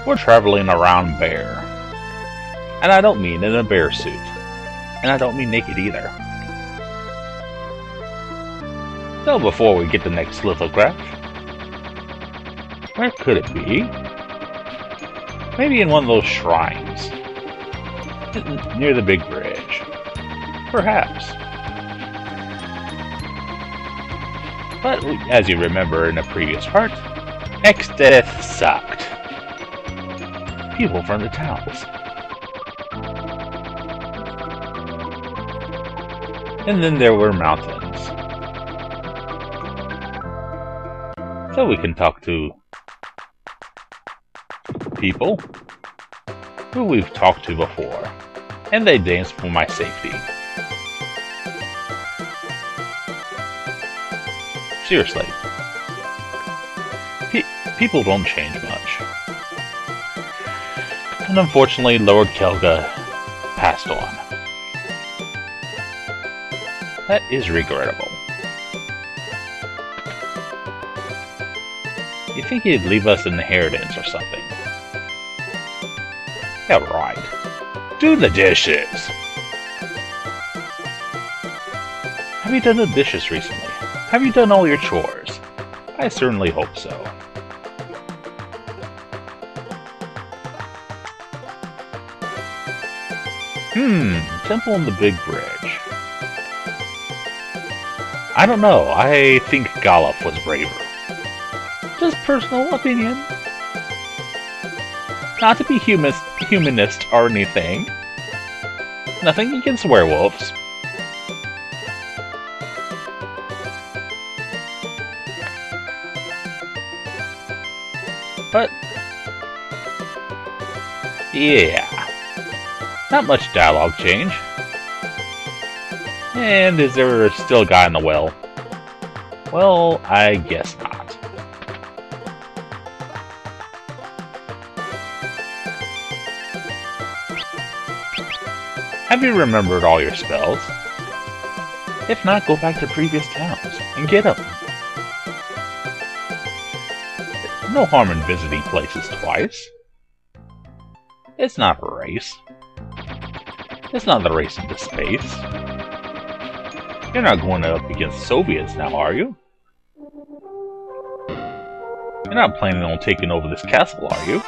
We're traveling around bare. And I don't mean in a bear suit. And I don't mean naked either. So before we get the next lithograph, where could it be? Maybe in one of those shrines. Near the big bridge. Perhaps. But as you remember in a previous part, X-Death sucked. People from the towns. And then there were mountains. So we can talk to people who we've talked to before, and they dance for my safety. Seriously. People don't change much. And unfortunately, Lord Kelga passed on. That is regrettable. You think he'd leave us an inheritance or something? Yeah, right. Do the dishes! Have you done the dishes recently? Have you done all your chores? I certainly hope so. Temple on the Big Bridge. I don't know, I think Goluf was braver. Just personal opinion. Not to be humanist or anything. Nothing against werewolves. But yeah. Not much dialogue change. And is there still a guy in the well? Well, I guess not. Have you remembered all your spells? If not, go back to previous towns and get them. No harm in visiting places twice. It's not a race. It's not the race into space. You're not going up against Soviets now, are you? You're not planning on taking over this castle, are you?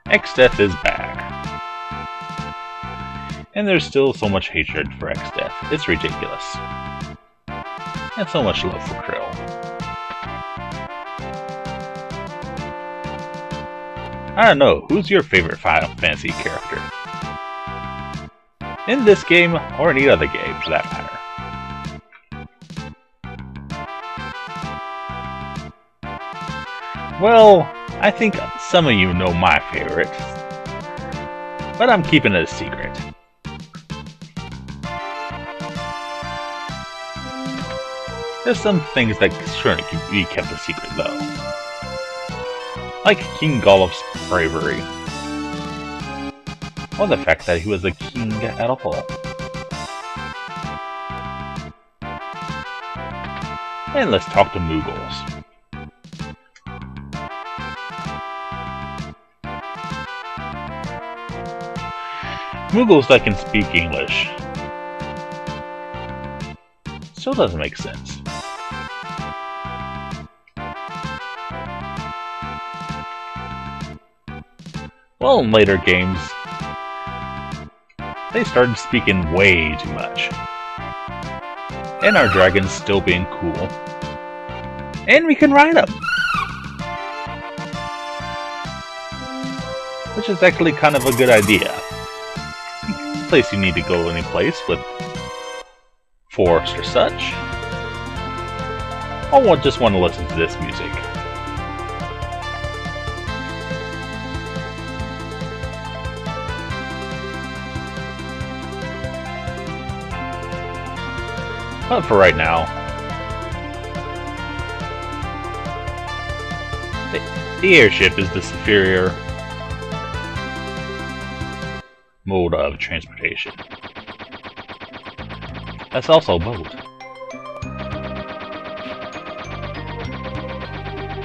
X-Death is back. And there's still so much hatred for X-Death. It's ridiculous. And so much love for Krill. I don't know, who's your favorite Final Fantasy character? In this game, or any other game for that matter. Well, I think some of you know my favorite, but I'm keeping it a secret. There's some things that shouldn't be kept a secret though. Like King Goluf's bravery. Or the fact that he was a king at all. And let's talk to Moogles. Moogles that can speak English. Still doesn't make sense. Well, in later games, they started speaking way too much. And our dragons still being cool. And we can ride them! Which is actually kind of a good idea. In case you need to go any place with forest or such. Or just want to listen to this music. But for right now, the airship is the superior mode of transportation. That's also a boat.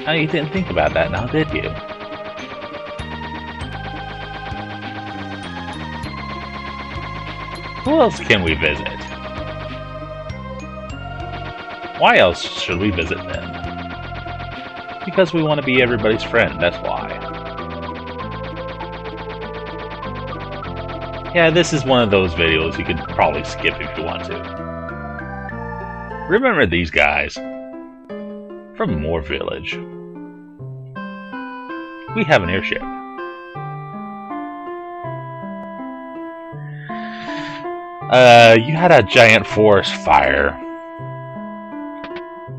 Now you didn't think about that now, did you? Who else can we visit? Why else should we visit them? Because we want to be everybody's friend, that's why. Yeah, this is one of those videos you could probably skip if you want to. Remember these guys? From Moore Village. We have an airship. You had a giant forest fire.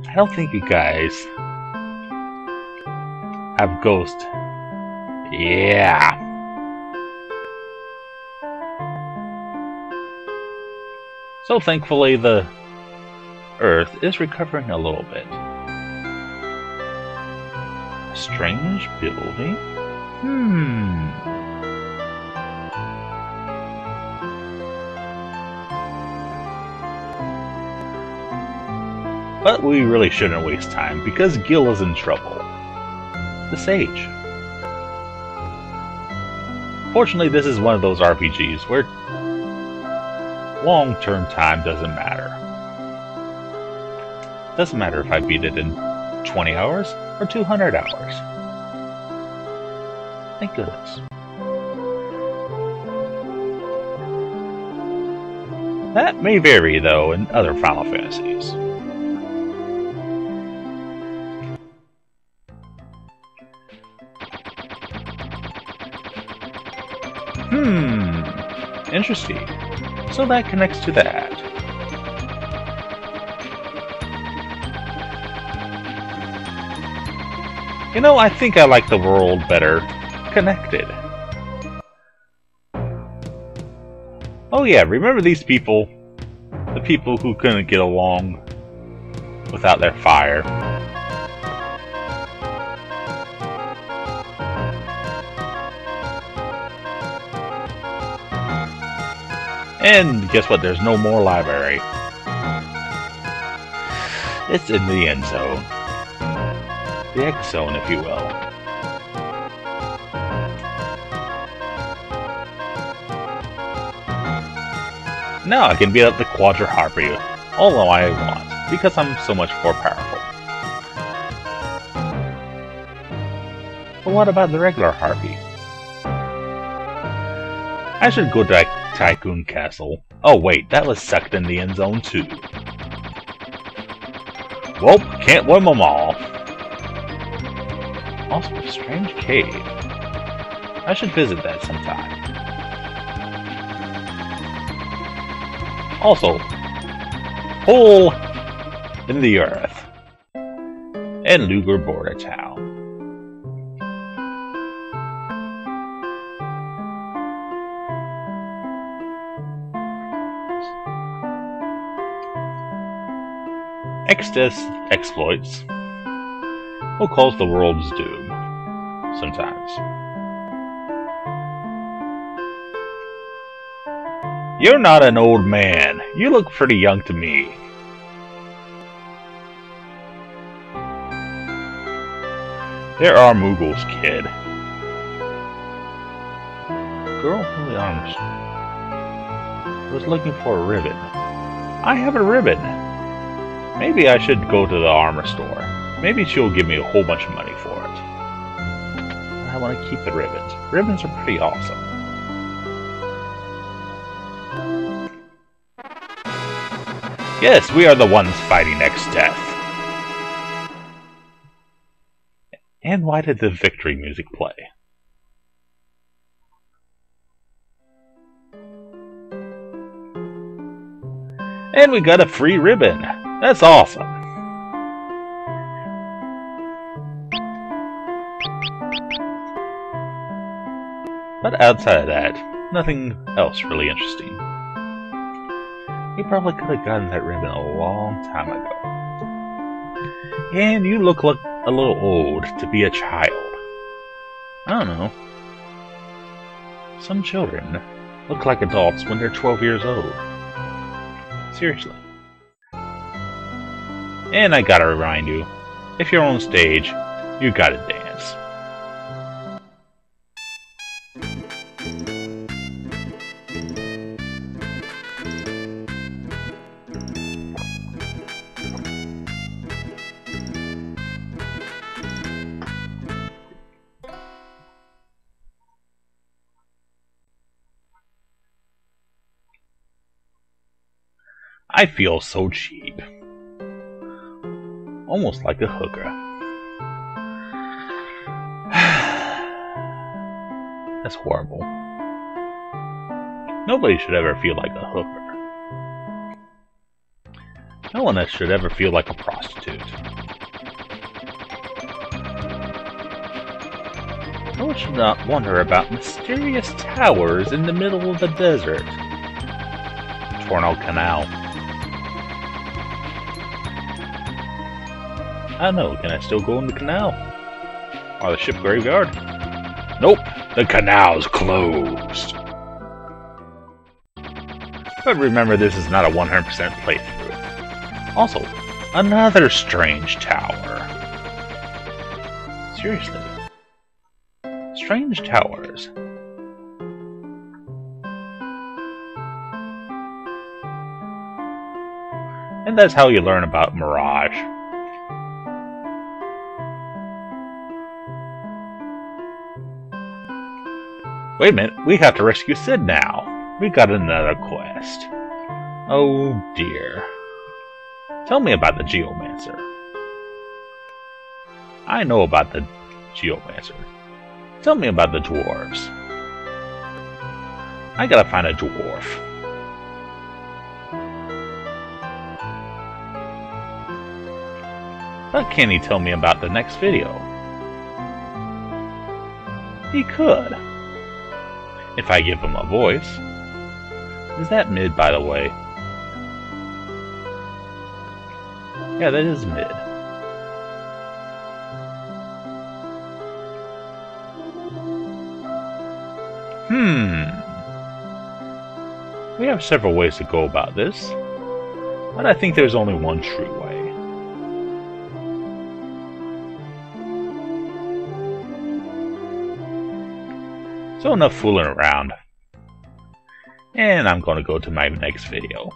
I don't think you guys have ghosts. Yeah. So thankfully the Earth is recovering a little bit. A strange building? But we really shouldn't waste time, because Gil is in trouble. The Sage. Fortunately, this is one of those RPGs where long-term time doesn't matter. Doesn't matter if I beat it in 20 hours or 200 hours. Thank goodness. That may vary, though, in other Final Fantasies. Interesting. So that connects to that. You know, I think I like the world better connected. Oh yeah, remember these people? The people who couldn't get along without their fire. And guess what? There's no more library. It's in the end zone. The X zone, if you will. Now I can beat up the Quadra Harpy all I want, because I'm so much more powerful. But what about the regular Harpy? I should go to Tycoon Castle. Oh wait, that was sucked in the end zone too. Well, can't win them all. Also, a strange cave. I should visit that sometime. Also, hole in the earth. And Luger border town. Extus exploits will cause the world's doom, sometimes. You're not an old man. You look pretty young to me. There are Moogles, kid. Girl from the arms was looking for a ribbon. I have a ribbon. Maybe I should go to the armor store. Maybe she'll give me a whole bunch of money for it. I want to keep the ribbons. Ribbons are pretty awesome. Yes, we are the ones fighting next death. And why did the victory music play? And we got a free ribbon. That's awesome. But outside of that, nothing else really interesting. You probably could have gotten that ribbon a long time ago. And you look like a little old to be a child. I don't know. Some children look like adults when they're 12 years old. Seriously. And I gotta remind you, if you're on stage, you gotta dance. I feel so cheap. Almost like a hooker. That's horrible. Nobody should ever feel like a hooker. No one should ever feel like a prostitute. No one should not wonder about mysterious towers in the middle of the desert. Tornado Canal. I don't know, can I still go in the canal? Or the ship graveyard? Nope, the canal's closed. But remember, this is not a 100% playthrough. Also, another strange tower. Seriously. Strange towers. And that's how you learn about Mirage. Wait a minute, we have to rescue Sid now. We got another quest. Oh dear. Tell me about the Geomancer. I know about the Geomancer. Tell me about the dwarves. I gotta find a dwarf. But can he tell me about the next video? He could. If I give him a voice. Is that mid, by the way? Yeah, that is mid. We have several ways to go about this, but I think there's only one true way. So enough fooling around. And I'm going to go to my next video.